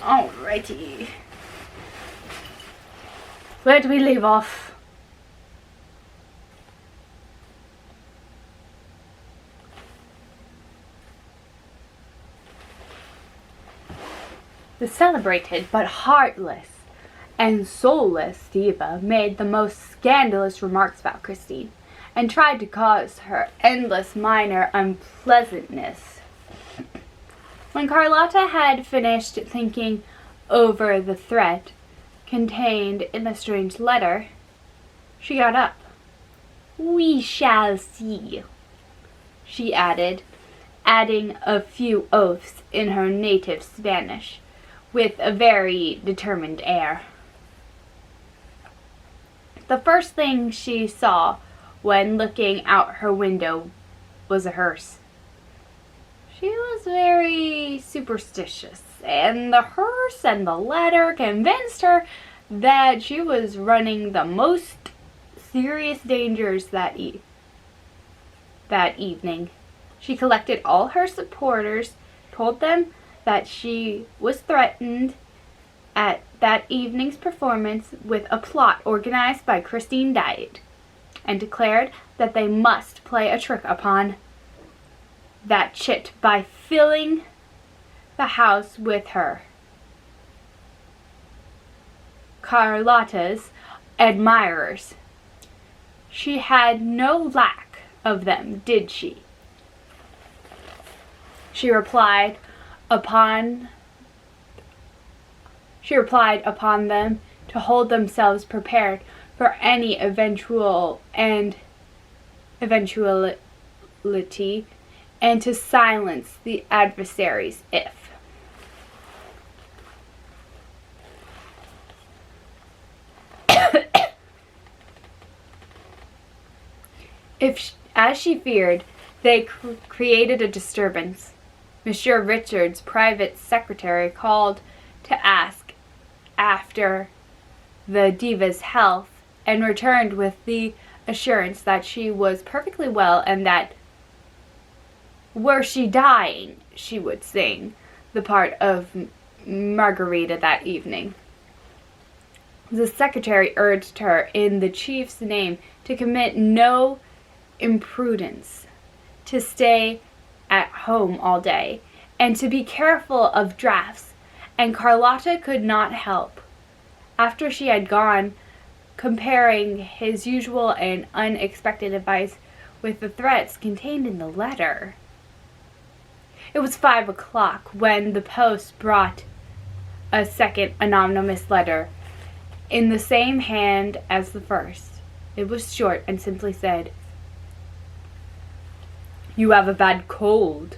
Alrighty. Where do we leave off? The celebrated but heartless and soulless diva made the most scandalous remarks about Christine and tried to cause her endless minor unpleasantness. When Carlotta had finished thinking over the threat contained in the strange letter, she got up. "We shall see," she added, adding a few oaths in her native Spanish, with a very determined air. The first thing she saw when looking out her window was a hearse. She was very superstitious, and the hearse and the letter convinced her that she was running the most serious dangers that evening. She collected all her supporters, told them that she was threatened at that evening's performance with a plot organized by Christine Daae, and declared that they must play a trick upon that chit by filling the house with her, Carlotta's, admirers. She had no lack of them, did she? She replied upon them to hold themselves prepared for any eventuality and to silence the adversaries if, as she feared, they created a disturbance. Monsieur Richard's private secretary called to ask after the diva's health and returned with the assurance that she was perfectly well and that, were she dying, she would sing the part of Margarita that evening. The secretary urged her in the chief's name to commit no imprudence, to stay at home all day, and to be careful of drafts, and Carlotta could not help, after she had gone, comparing his usual and unexpected advice with the threats contained in the letter. It was 5 o'clock when the post brought a second anonymous letter in the same hand as the first. It was short and simply said, "You have a bad cold.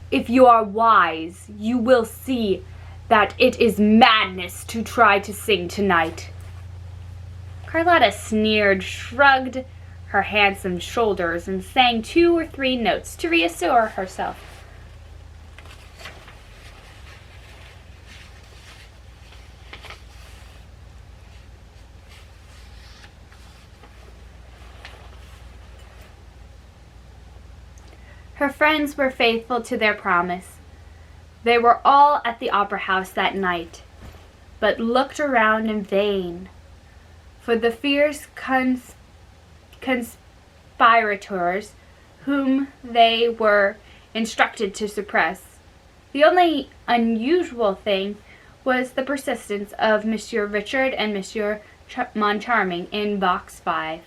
If you are wise, you will see that it is madness to try to sing tonight." Carlotta sneered, shrugged her handsome shoulders, and sang 2 or 3 notes to reassure herself. Her friends were faithful to their promise. They were all at the opera house that night, but looked around in vain for the fierce conspirators whom they were instructed to suppress. The only unusual thing was the persistence of Monsieur Richard and Monsieur Moncharming in box 5.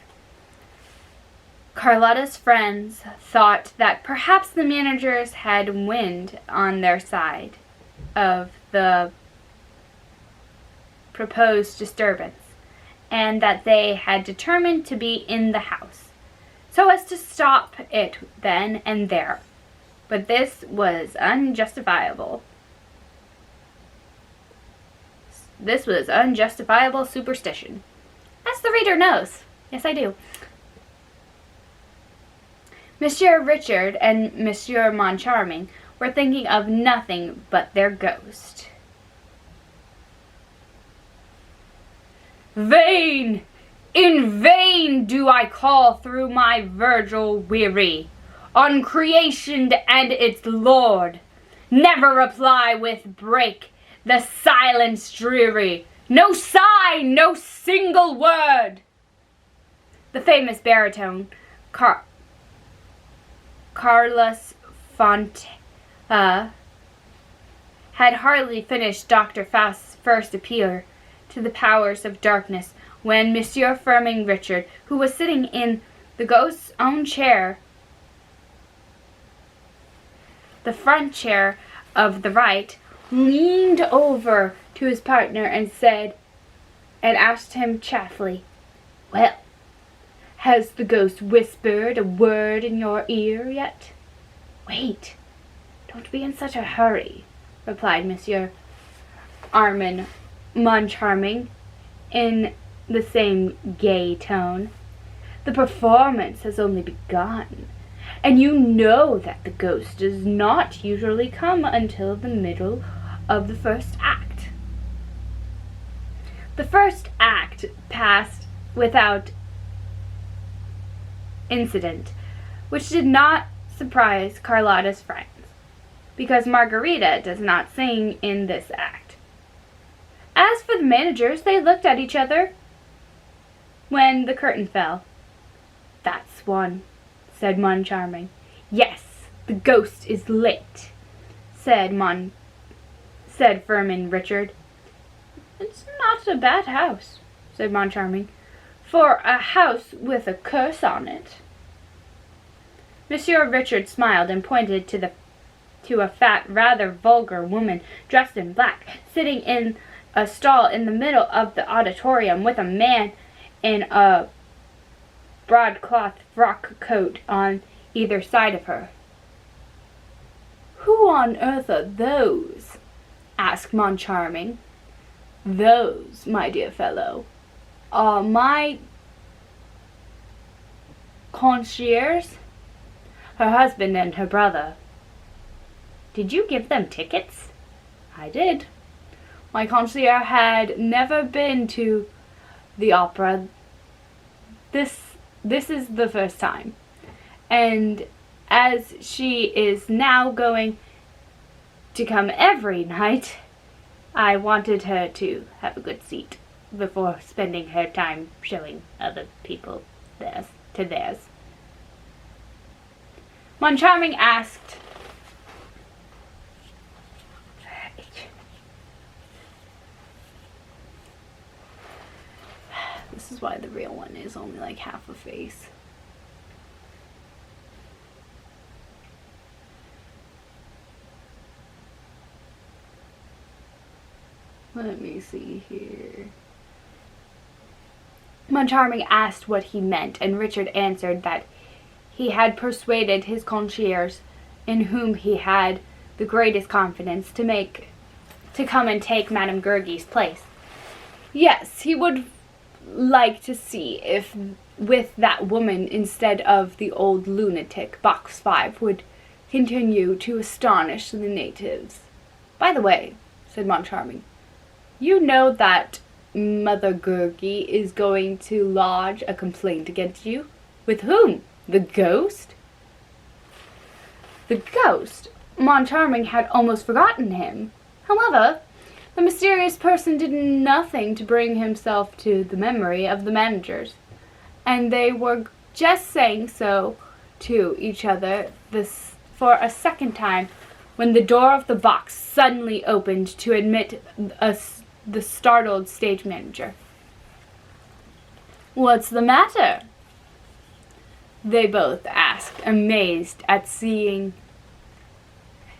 Carlotta's friends thought that perhaps the managers had wind on their side of the proposed disturbance, and that they had determined to be in the house, so as to stop it then and there. But this was unjustifiable. This was unjustifiable superstition, as the reader knows. Yes, I do. Monsieur Richard and Monsieur Moncharming were thinking of nothing but their ghost. "Vain! In vain do I call through my Virgil weary on creation and its Lord. Never reply with break The silence dreary. No sign, no single word. The famous baritone, Carlos Fonte, had hardly finished Dr. Faust's first appeal to the powers of darkness when Monsieur Firmin Richard, who was sitting in the ghost's own chair, the front chair of the right, leaned over to his partner and asked him chaffily, "Well, has the ghost whispered a word in your ear yet?" "Wait, don't be in such a hurry," replied Monsieur Armand Moncharmin in the same gay tone. "The performance has only begun, and you know that the ghost does not usually come until the middle of the first act." The first act passed without incident, which did not surprise Carlotta's friends, because Margarita does not sing in this act. As for the managers, they looked at each other when the curtain fell. "That's one," said Moncharmin. "Yes, the ghost is late," said Firmin Richard. "It's not a bad house," said Moncharmin, "for a house with a curse on it." Monsieur Richard smiled and pointed to a fat, rather vulgar woman dressed in black, sitting in a stall in the middle of the auditorium with a man in a broadcloth frock coat on either side of her. "Who on earth are those?" asked Moncharmin. "Those, my dear fellow, are my concierges, her husband and her brother." "Did you give them tickets?" "I did. My concierge had never been to the opera. This is the first time. And as she is now going to come every night, I wanted her to have a good seat before spending her time showing other people theirs. Moncharmin asked, this is why the real one is only like half a face. Let me see here. Moncharmin asked what he meant, and Richard answered that he had persuaded his concierge, in whom he had the greatest confidence, to come and take Madame Gurgey's place. Yes, he would like to see if, with that woman instead of the old lunatic, Box 5 would continue to astonish the natives. "By the way," said Moncharmin, "you know that Mother Gurgey is going to lodge a complaint against you?" "With whom? The ghost?" The ghost? Moncharmin had almost forgotten him. However, the mysterious person did nothing to bring himself to the memory of the managers, and they were just saying so to each other for a second time when the door of the box suddenly opened to admit the startled stage manager. "What's the matter?" they both asked, amazed at seeing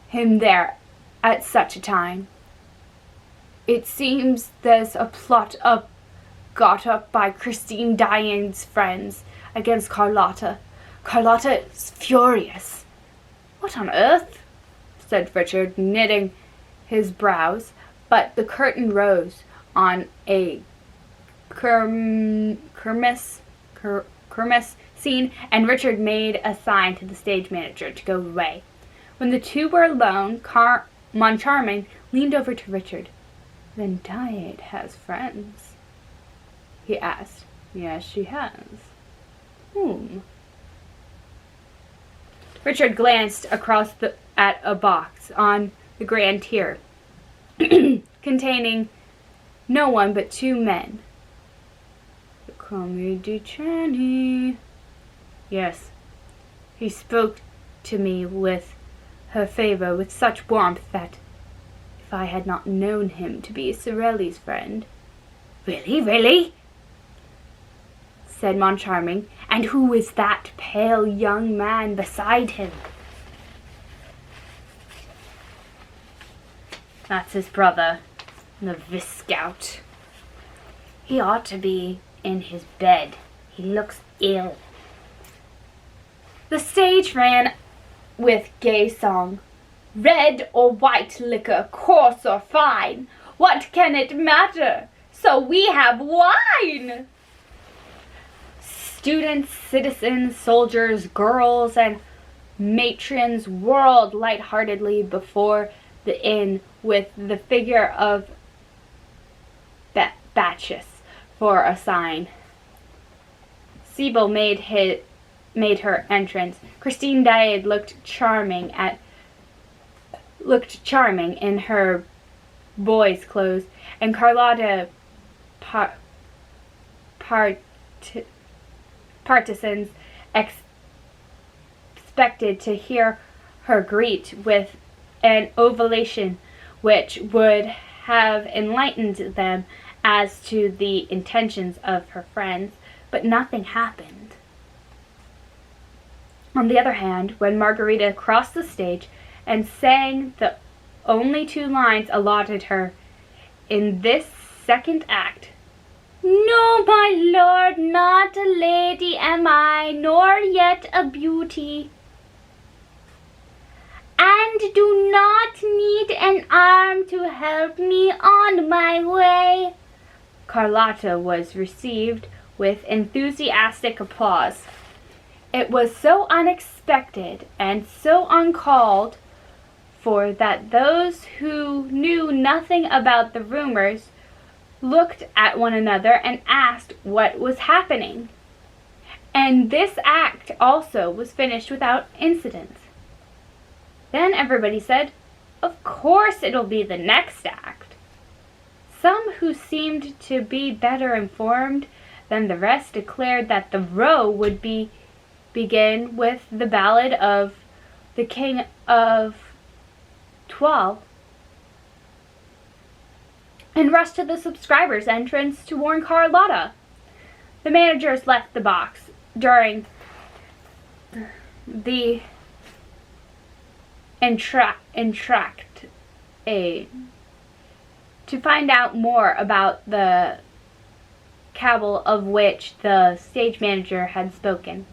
him there at such a time. "It seems there's a plot got up by Christine Daae's friends against Carlotta. Carlotta is furious." "What on earth?" said Richard, knitting his brows. But the curtain rose on a kermesse scene, and Richard made a sign to the stage manager to go away. When the two were alone, Moncharmin leaned over to Richard. "Then Daae has friends?" he asked. "Yes, she has." "Whom?" Richard glanced across at a box on the grand tier. containing no one but two men. "The Comte de Chani." Yes, he spoke to me with her favor with such warmth that if I had not known him to be Sorelli's friend— "Really, really?" said Moncharming. "And who is that pale young man beside him?" "That's his brother, the Viscount. He ought to be in his bed. He looks ill." The stage ran with gay song. "Red or white liquor, coarse or fine, what can it matter? So we have wine!" Students, citizens, soldiers, girls, and matrons whirled lightheartedly before the inn with the figure of Bacchus for a sign. Sibyl made her entrance. Christine Daae looked charming in her boy's clothes, and Carlotta partisans expected to hear her greet with an ovation which would have enlightened them as to the intentions of her friends, but nothing happened. On the other hand, when Margarita crossed the stage and sang the only two lines allotted her in this second act— "No, my lord, not a lady am I, nor yet a beauty, and do not need an arm to help me on my way," Carlotta was received with enthusiastic applause. It was so unexpected and so uncalled for that those who knew nothing about the rumors looked at one another and asked what was happening. And this act also was finished without incident. Then everybody said, "Of course it'll be the next act." Some who seemed to be better informed than the rest declared that the row would begin with the ballad of the King of Troyes and rush to the subscribers' entrance to warn Carlotta. The managers left the box during the entr'acte to find out more about the cabal of which the stage manager had spoken.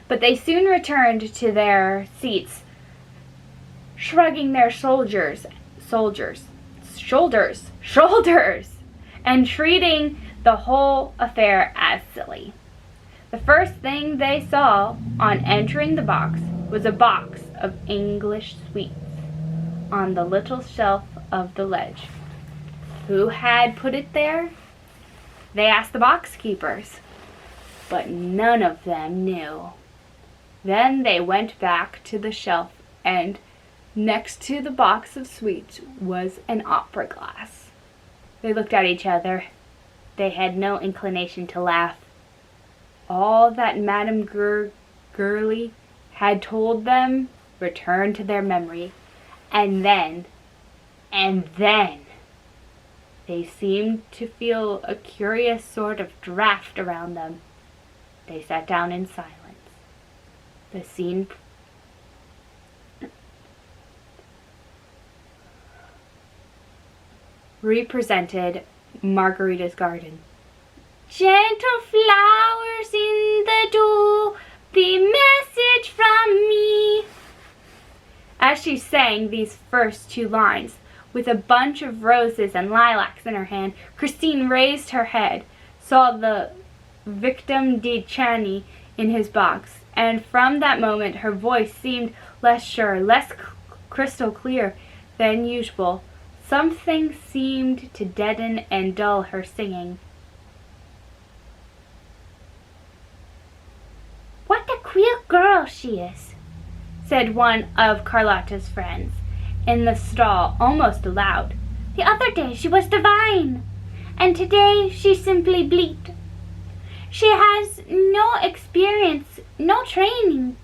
But they soon returned to their seats, shrugging their shoulders, and treating the whole affair as silly. The first thing they saw on entering the box was a box of English sweets on the little shelf of the ledge. Who had put it there? They asked the box keepers, but none of them knew. Then they went back to the shelf, and next to the box of sweets was an opera glass. They looked at each other. They had no inclination to laugh. All that Madame Gurley had told them returned to their memory, and then they seemed to feel a curious sort of draft around them. They sat down in silence. The scene represented Margarita's garden. "Gentle flowers in the dew, the message from me." As she sang these first two lines, with a bunch of roses and lilacs in her hand, Christine raised her head, saw the Vicomte de Chani in his box, and from that moment her voice seemed less sure, less crystal clear than usual. Something seemed to deaden and dull her singing. "What a queer girl she is," said one of Carlotta's friends in the stall almost aloud. The other day she was divine, and today she simply bleat. She has no experience, no training.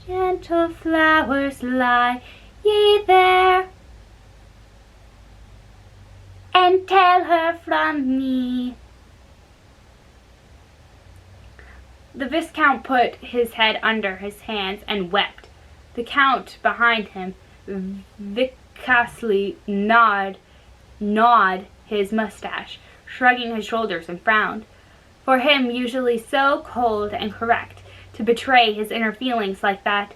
Gentle flowers, lie ye there, and tell her from me. The Viscount put his head under his hands and wept. The Count behind him viciously gnawed his mustache, shrugging his shoulders, and frowned. For him, usually so cold and correct, to betray his inner feelings like that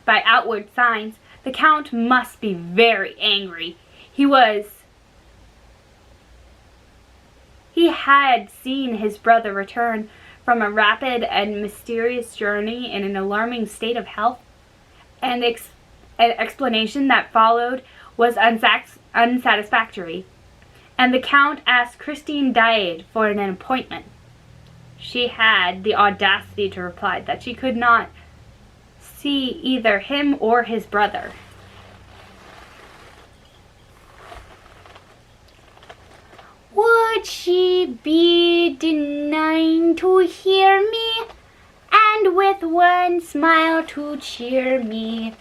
by outward signs, the Count must be very angry. He had seen his brother return from a rapid and mysterious journey in an alarming state of health, and an explanation that followed was unsatisfactory, and the Count asked Christine Daae for an appointment. She had the audacity to reply that she could not see either him or his brother. Would she be denying to hear me, and with one smile to cheer me?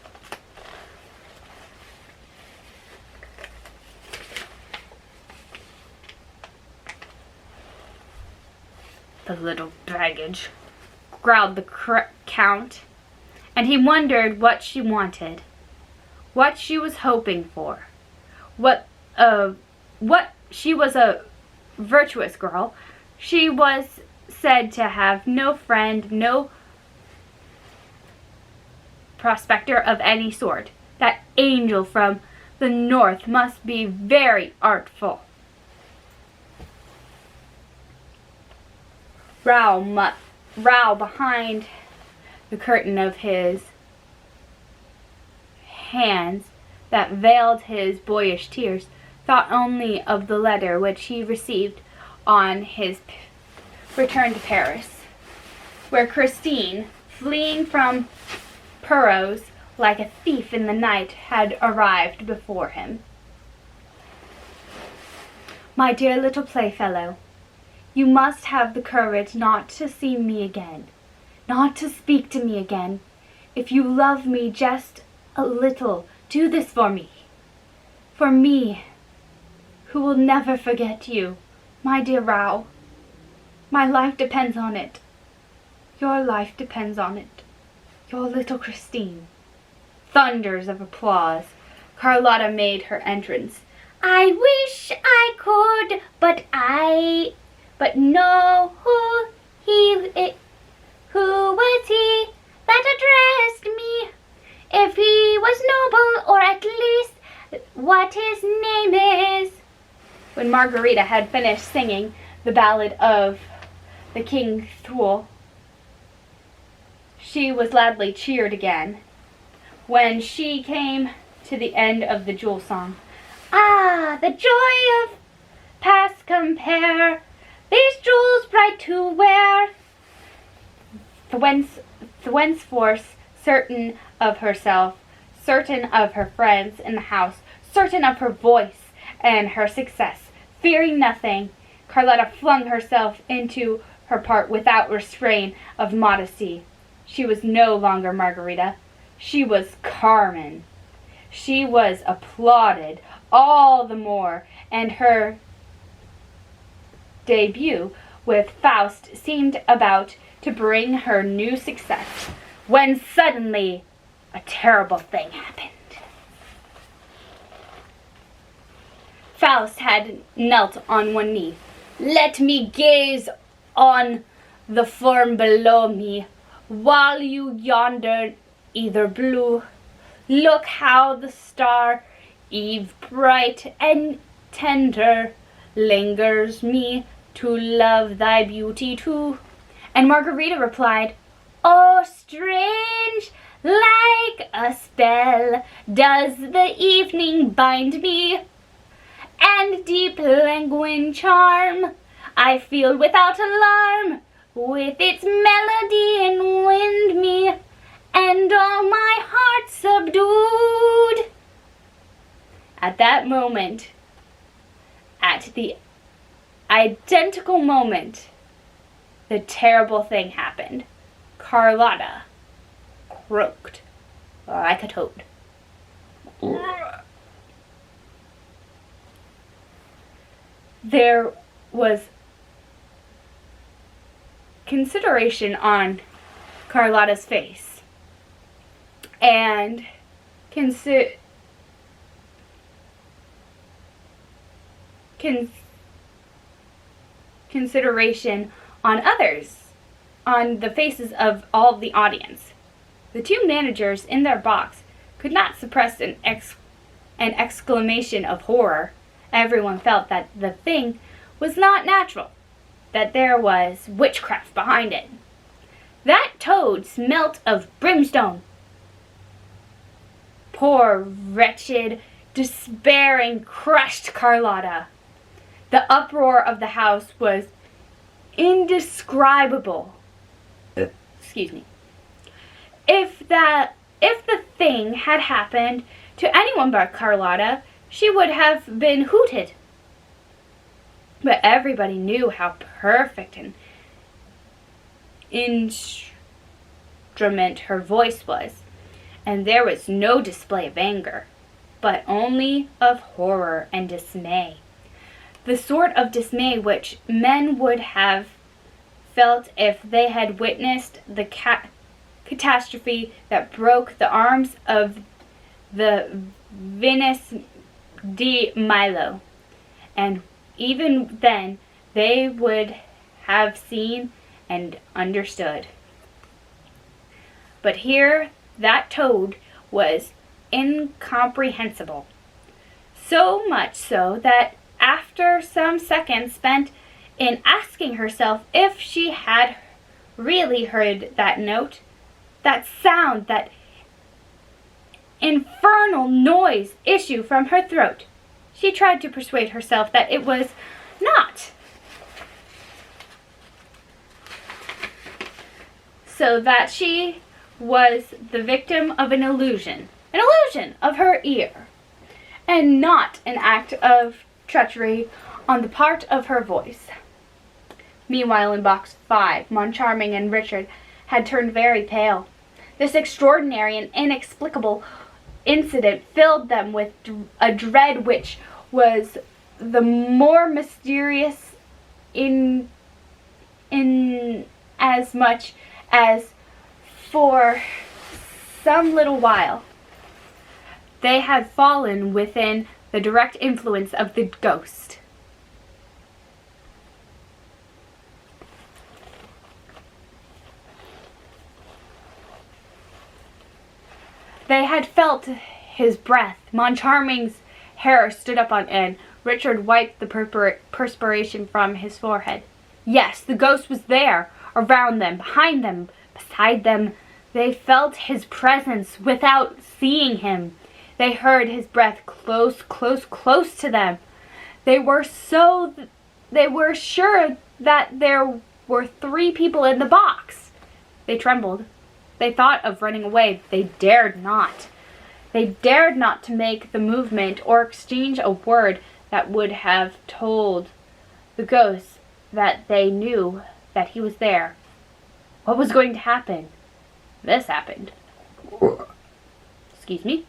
The little baggage, growled the Count, and he wondered what she wanted, what she was hoping for, what she was a virtuous girl. She was said to have no friend, no prospector of any sort. That angel from the north must be very artful. Raoul, behind the curtain of his hands that veiled his boyish tears, thought only of the letter which he received on his return to Paris, where Christine, fleeing from Perros like a thief in the night, had arrived before him. My dear little playfellow, you must have the courage not to see me again, not to speak to me again. If you love me just a little, do this for me, who will never forget you, my dear Raoul. My life depends on it. Your life depends on it. Your little Christine. Thunders of applause. Carlotta made her entrance. I wish I could, but no, who was he that addressed me? If he was noble, or at least what his name is. When Margarita had finished singing the ballad of the King Thule, she was loudly cheered again. When she came to the end of the jewel song, ah, the joy of past compare, these jewels bright to wear. Thenceforth, certain of herself, certain of her friends in the house, certain of her voice and her success, fearing nothing, Carlotta flung herself into her part without restraint of modesty. She was no longer Margarita. She was Carmen. She was applauded all the more, and her debut with Faust seemed about to bring her new success, when suddenly a terrible thing happened. Faust had knelt on one knee. Let me gaze on the form below me, while you yonder either blue. Look how the star, eve bright and tender, lingers me to love thy beauty too. And Margarita replied, oh, strange, like a spell, does the evening bind me, and deep languid charm I feel without alarm, with its melody enwind me, and all my heart subdued. At that moment, at the identical moment, the terrible thing happened. Carlotta croaked like a toad. There was consideration on Carlotta's face, and consideration on others, on the faces of all of the audience. The two managers in their box could not suppress an exclamation of horror. Everyone felt that the thing was not natural, that there was witchcraft behind it. That toad smelt of brimstone. Poor, wretched, despairing, crushed Carlotta. The uproar of the house was indescribable. Excuse me. If the thing had happened to anyone but Carlotta, she would have been hooted. But everybody knew how perfect an instrument her voice was, and there was no display of anger, but only of horror and dismay. The sort of dismay which men would have felt if they had witnessed the catastrophe that broke the arms of the Venus de Milo. And even then they would have seen and understood. But here that toad was incomprehensible. So much so that after some seconds spent in asking herself if she had really heard that note, that sound, that infernal noise issue from her throat, she tried to persuade herself that it was not. So that she was the victim of an illusion of her ear, and not an act of treachery on the part of her voice. Meanwhile, in box 5, Moncharming and Richard had turned very pale. This extraordinary and inexplicable incident filled them with a dread which was the more mysterious in as much as for some little while they had fallen within the direct influence of the ghost. They had felt his breath. Moncharming's hair stood up on end. Richard wiped the perspiration from his forehead. Yes, the ghost was there, around them, behind them, beside them. They felt his presence without seeing him. They heard his breath close, close, close to them. They were sure that there were 3 people in the box. They trembled. They thought of running away. They dared not. They dared not to make the movement or exchange a word that would have told the ghost that they knew that he was there. What was going to happen? This happened. Excuse me.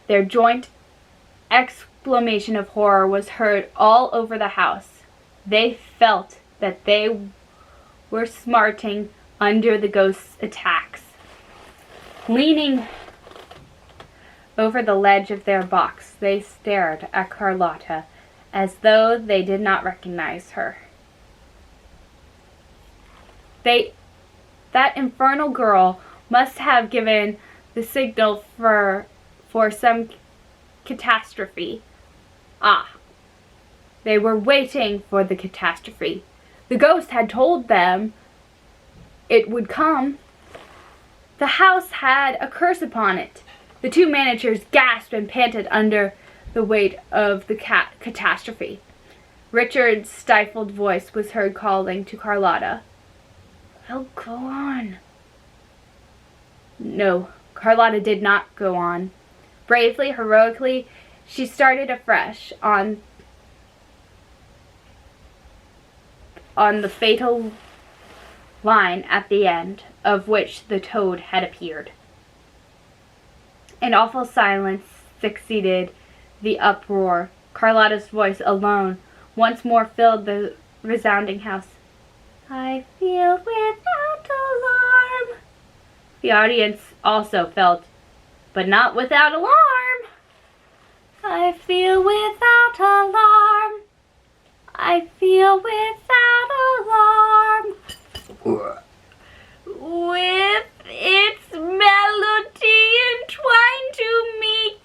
Their joint exclamation of horror was heard all over the house. They felt that they were smarting under the ghost's attacks. Leaning over the ledge of their box, they stared at Carlotta as though they did not recognize her. That infernal girl must have given the signal for some catastrophe. Ah, they were waiting for the catastrophe. The ghost had told them it would come. The house had a curse upon it. The 2 managers gasped and panted under the weight of the catastrophe. Richard's stifled voice was heard calling to Carlotta. "Well, go on." No, Carlotta did not go on. Bravely, heroically, she started afresh on the fatal line at the end of which the toad had appeared. An awful silence succeeded the uproar. Carlotta's voice alone once more filled the resounding house. I feel without alarm. The audience also felt, but not without alarm. I feel without alarm. I feel without alarm. With its melody entwined to me,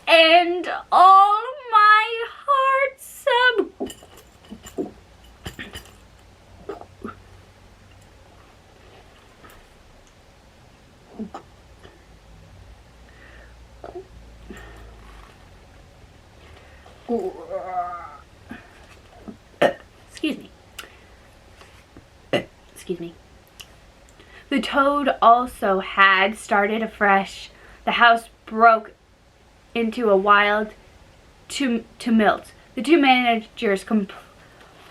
and all my heart Excuse me. The toad also had started afresh. The house broke into a wild tumult. The two managers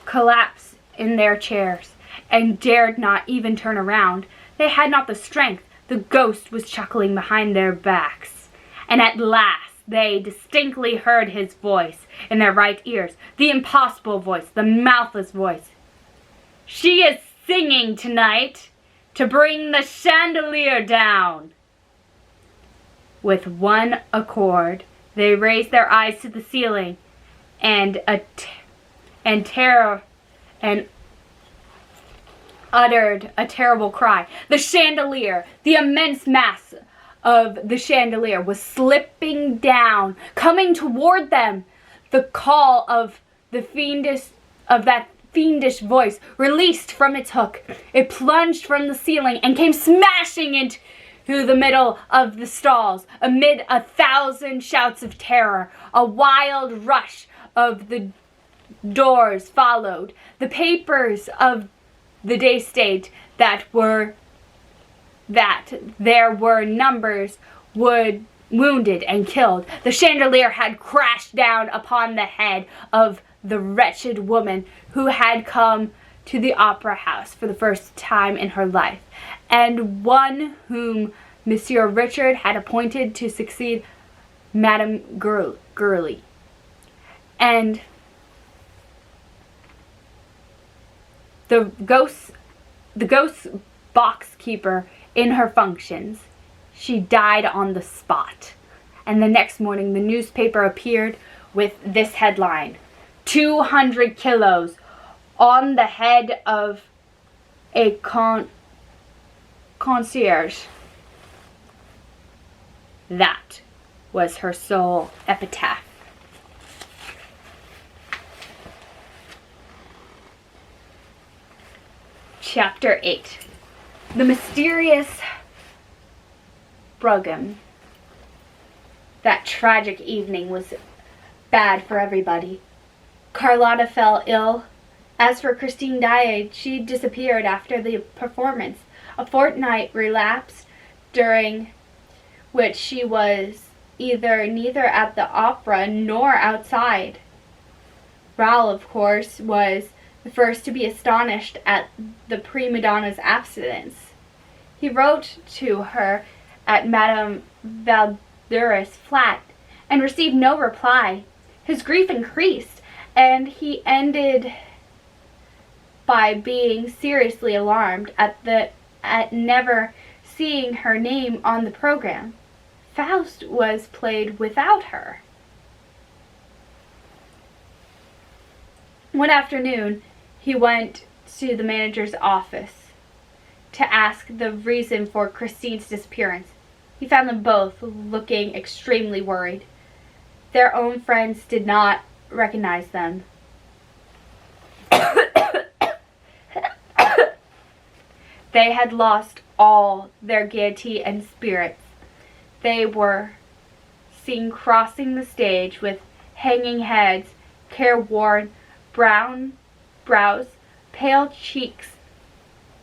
collapsed in their chairs and dared not even turn around. They had not the strength. The ghost was chuckling behind their backs. And at last they distinctly heard his voice in their right ears. The impossible voice, the mouthless voice. She is singing tonight to bring the chandelier down. With one accord, they raised their eyes to the ceiling and uttered a terrible cry. The chandelier, the immense mass of the chandelier, was slipping down, coming toward them. The call of that fiendish voice released from its hook. It plunged from the ceiling and came smashing into the middle of the stalls. Amid 1,000 shouts of terror, a wild rush of the doors followed. The papers of the day state that there were numbers wounded and killed. The chandelier had crashed down upon the head of the wretched woman who had come to the opera house for the first time in her life, and one whom Monsieur Richard had appointed to succeed Madame Gurley. And the ghost box keeper in her functions. She died on the spot. And the next morning the newspaper appeared with this headline: 200 kilos on the head of a concierge. That was her sole epitaph. Chapter 8. The mysterious Brougham. That tragic evening was bad for everybody. Carlotta fell ill. As for Christine Daae, she disappeared after the performance. A fortnight relapsed, during which she was neither at the opera nor outside. Raoul, of course, was the first to be astonished at the prima donna's absence. He wrote to her at Madame Valdeur's flat and received no reply. His grief increased, and he ended by being seriously alarmed at never seeing her name on the program. Faust was played without her. One afternoon, he went to the manager's office to ask the reason for Christine's disappearance. He found them both looking extremely worried. Their own friends did not recognize them. They had lost all their gaiety and spirits. They were seen crossing the stage with hanging heads, careworn brown brows, pale cheeks,